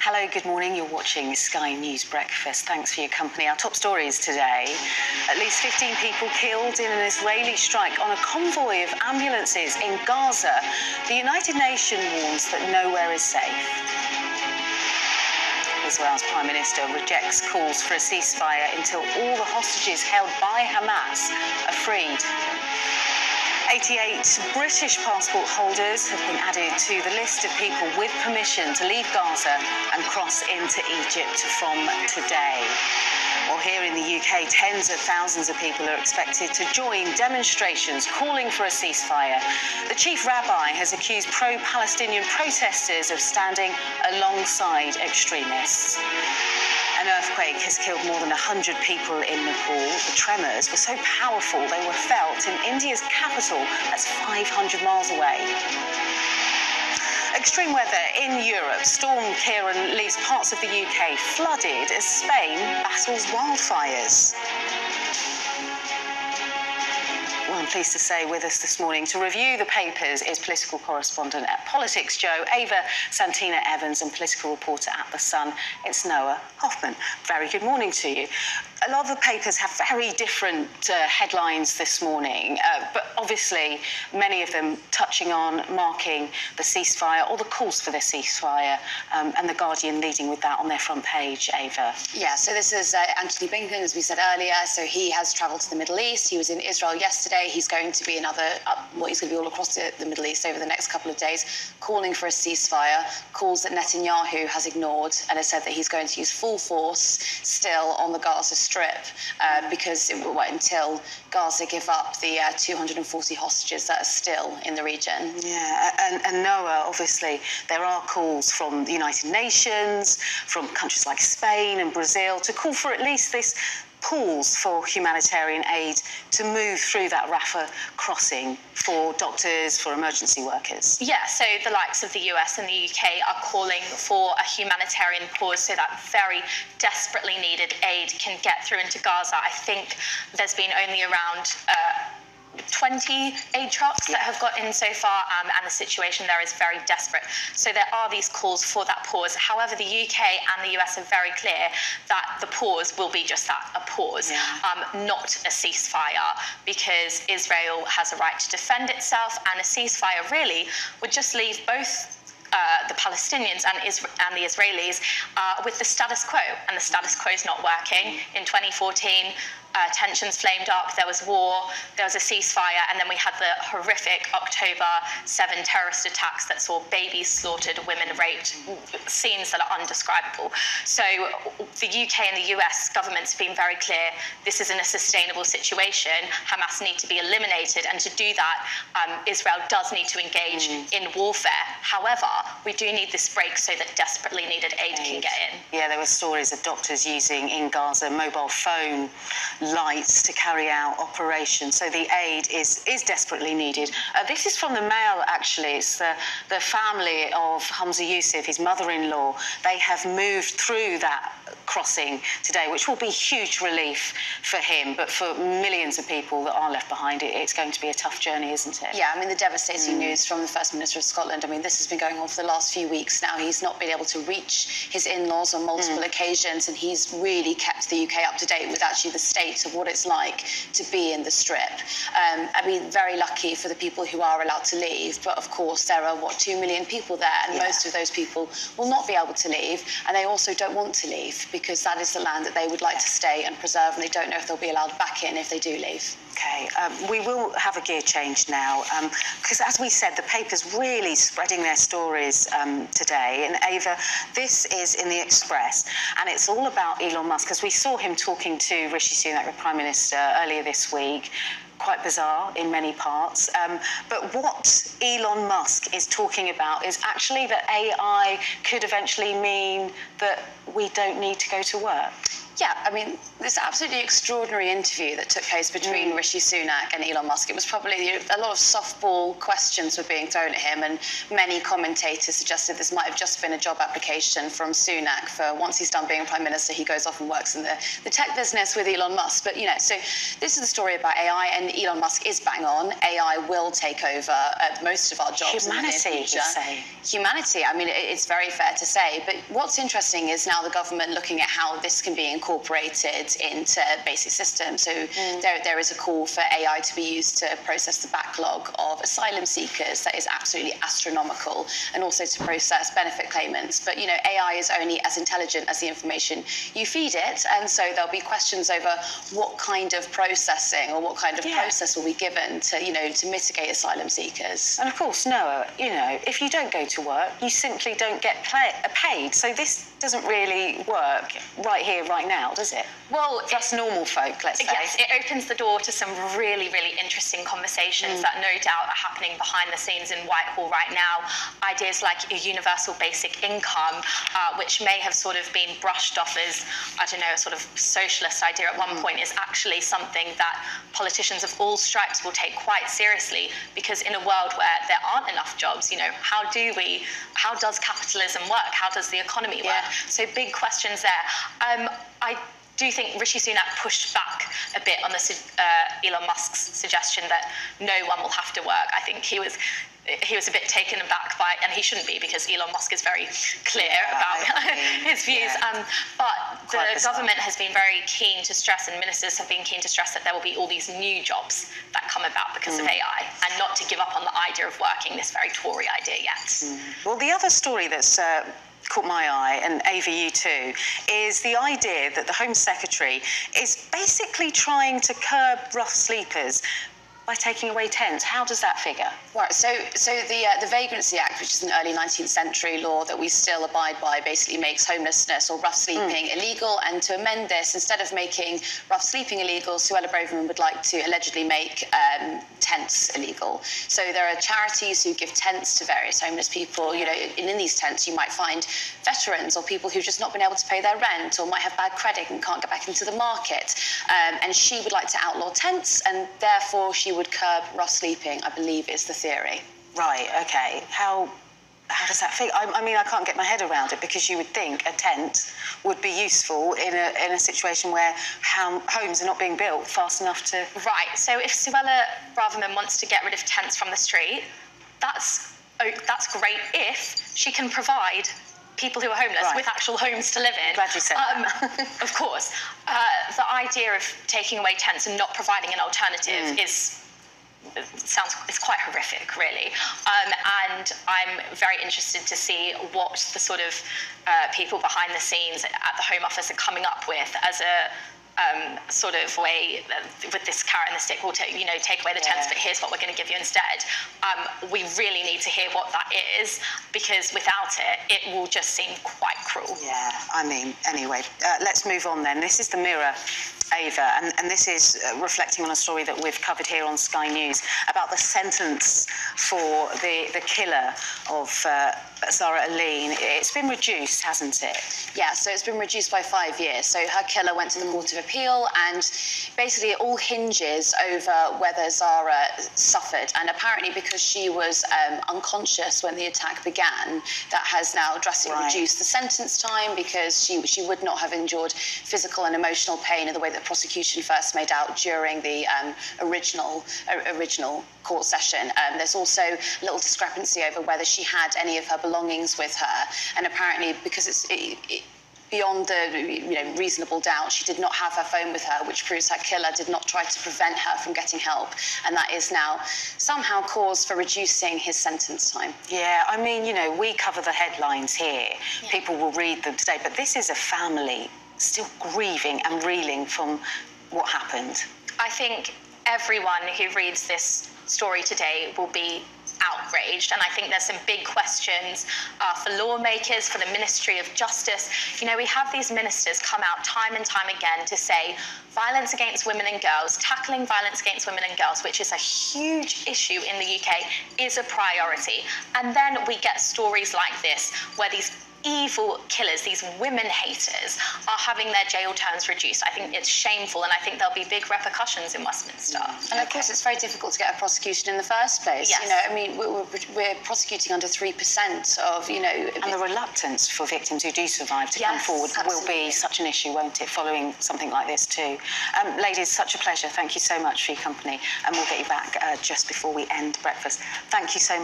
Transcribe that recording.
Hello, good morning. You're watching Sky News Breakfast. Thanks for your company. Our top stories today. At least 15 people killed in an Israeli strike on a convoy of ambulances in Gaza. The United Nations warns that nowhere is safe. Israel's Prime Minister rejects calls for a ceasefire until all the hostages held by Hamas are freed. 88 British passport holders have been added to the list of people with permission to leave Gaza and cross into Egypt from today. Well, here in the UK, tens of thousands of people are expected to join demonstrations calling for a ceasefire. The chief rabbi has accused pro-Palestinian protesters of standing alongside extremists. An earthquake has killed more than 100 people in Nepal. The tremors were so powerful they were felt in India's capital, that's 500 miles away. Extreme weather in Europe. Storm Ciarán leaves parts of the UK flooded as Spain battles wildfires. Well, I'm pleased to say with us this morning to review the papers is political correspondent at Politics Joe, Ava Santina Evans, and political reporter at The Sun, it's Noah Hoffman. Very good morning to you. A lot of the papers have very different headlines this morning, but obviously many of them touching on marking the ceasefire or the calls for the ceasefire, and The Guardian leading with that on their front page, Ava. Yeah, so this is Antony Blinken, as we said earlier. So he has travelled to the Middle East. He was in Israel yesterday. He's going to be he's going to be all across the Middle East over the next couple of days, calling for a ceasefire, calls that Netanyahu has ignored, and has said that he's going to use full force still on the Gaza Strip because until Gaza give up the 240 hostages that are still in the region. Yeah, and Noah, obviously, there are calls from the United Nations, from countries like Spain and Brazil, to call for at least this pause for humanitarian aid to move through that Rafah crossing for doctors, for emergency workers. Yeah, so the likes of the US and the UK are calling for a humanitarian pause so that very desperately needed aid can get through into Gaza. I think there's been only around 20 aid trucks that have got in so far, and the situation there is very desperate. So there are these calls for that pause. However, the UK and the US are very clear that the pause will be just that, a pause, not a ceasefire, because Israel has a right to defend itself, and a ceasefire really would just leave both the Palestinians and the Israelis with the status quo, and the status quo is not working. In 2014, tensions flamed up, there was war, there was a ceasefire, and then we had the horrific October 7 terrorist attacks that saw babies slaughtered, women raped, scenes that are undescribable. So the UK and the US governments have been very clear, this isn't a sustainable situation, Hamas need to be eliminated, and to do that, Israel does need to engage in warfare. However, we do need this break so that desperately needed aid can get in. Yeah, there were stories of doctors using in Gaza mobile phone lights to carry out operations, so the aid is desperately needed. This is from the Mail, actually. It's the family of Hamza Yusuf, his mother-in-law. They have moved through that crossing today, which will be huge relief for him, but for millions of people that are left behind, it's going to be a tough journey, isn't it? Yeah, I mean, the devastating news from the First Minister of Scotland, I mean, this has been going on for the last few weeks now. He's not been able to reach his in-laws on multiple occasions, and he's really kept the UK up to date with actually the state of what it's like to be in the Strip. I mean, very lucky for the people who are allowed to leave, but of course there are, 2 million people there, and most of those people will not be able to leave, and they also don't want to leave because that is the land that they would like to stay and preserve, and they don't know if they'll be allowed back in if they do leave. Okay, we will have a gear change now, because as we said, the paper's really spreading their stories today. And Ava, this is in the Express, and it's all about Elon Musk, because we saw him talking to Rishi Sunak, the Prime Minister, earlier this week. Quite bizarre in many parts. But what Elon Musk is talking about is actually that AI could eventually mean that we don't need to go to work. Yeah, I mean, this absolutely extraordinary interview that took place between Rishi Sunak and Elon Musk, it was probably a lot of softball questions were being thrown at him, and many commentators suggested this might have just been a job application from Sunak for once he's done being Prime Minister, he goes off and works in the tech business with Elon Musk. But, so this is the story about AI, and Elon Musk is bang on. AI will take over most of our jobs. Humanity, in the near future. Humanity, I mean, it's very fair to say. But what's interesting is now the government looking at how this can be incorporated into basic systems. So there is a call for AI to be used to process the backlog of asylum seekers that is absolutely astronomical, and also to process benefit claimants. But, AI is only as intelligent as the information you feed it. And so there'll be questions over what kind of processing or what kind of process will be given to, to mitigate asylum seekers. And of course, Noah, if you don't go to work, you simply don't get paid. So this doesn't really work right here, right now, does it? Well, that's normal folk, let's say. Yes, it opens the door to some really, really interesting conversations that no doubt are happening behind the scenes in Whitehall right now. Ideas like a universal basic income, which may have sort of been brushed off as, I don't know, a sort of socialist idea at one point, is actually something that politicians of all stripes will take quite seriously, because in a world where there aren't enough jobs, how does capitalism work? How does the economy work? So big questions there. I do think Rishi Sunak pushed back a bit on Elon Musk's suggestion that no one will have to work. I think he was a bit taken aback by it, and he shouldn't be, because Elon Musk is very clear about his views. But the government has been very keen to stress, and ministers have been keen to stress, that there will be all these new jobs that come about because of AI, and not to give up on the idea of working, this very Tory idea yet. Well, the other story that's caught my eye, and Ava, you too, is the idea that the Home Secretary is basically trying to curb rough sleepers by taking away tents. How does that figure? Right, so the Vagrancy Act, which is an early 19th century law that we still abide by, basically makes homelessness or rough sleeping illegal. And to amend this, instead of making rough sleeping illegal, Suella Braverman would like to allegedly make tents illegal. So there are charities who give tents to various homeless people. In these tents you might find veterans or people who've just not been able to pay their rent, or might have bad credit and can't get back into the market. And she would like to outlaw tents, and therefore she would curb rough sleeping, I believe, is the theory. Right, okay. How does that feel? I mean, I can't get my head around it, because you would think a tent would be useful in a situation where homes are not being built fast enough to... Right, so if Suella Braverman wants to get rid of tents from the street, that's great if she can provide people who are homeless with actual homes to live in. Glad you said that. Of course. The idea of taking away tents and not providing an alternative it's quite horrific, really. And I'm very interested to see what the sort of people behind the scenes at the Home Office are coming up with as a sort of way with this carrot and the stick. We'll take away the tents, but here's what we're going to give you instead. We really need to hear what that is, because without it will just seem quite cruel. Yeah, I mean, anyway, let's move on then. This is the Mirror, Ava, and this is reflecting on a story that we've covered here on Sky News about the sentence for the killer of Zahra Aline. It's been reduced, hasn't it? Yeah, so it's been reduced by 5 years. So her killer went to the Court of Appeal, and basically it all hinges over whether Zahra suffered. And apparently, because she was unconscious when the attack began, that has now drastically reduced the sentence time, because she would not have endured physical and emotional pain in the way that prosecution first made out during the original court session. There's also a little discrepancy over whether she had any of her belongings with her, and apparently, because it's beyond the reasonable doubt, she did not have her phone with her, which proves her killer did not try to prevent her from getting help, and that is now somehow cause for reducing his sentence time. Yeah, I mean, we cover the headlines here. Yeah. People will read them today, but this is a family still grieving and reeling from what happened. I think everyone who reads this story today will be outraged, and I think there's some big questions for lawmakers, for the Ministry of Justice. We have these ministers come out time and time again to say violence against women and girls, tackling violence against women and girls, which is a huge issue in the UK, is a priority. And then we get stories like this, where these evil killers, these women haters, are having their jail terms reduced. I think it's shameful, and I think there'll be big repercussions in Westminster. And of course, it's very difficult to get a prosecution in the first place. Yes. You know, I mean, we're prosecuting under 3% of, you know... And the reluctance for victims who do survive to come Yes, forward will absolutely. be such an issue, won't it, following something like this too. Ladies, such a pleasure. Thank you so much for your company, and we'll get you back just before we end breakfast. Thank you so much.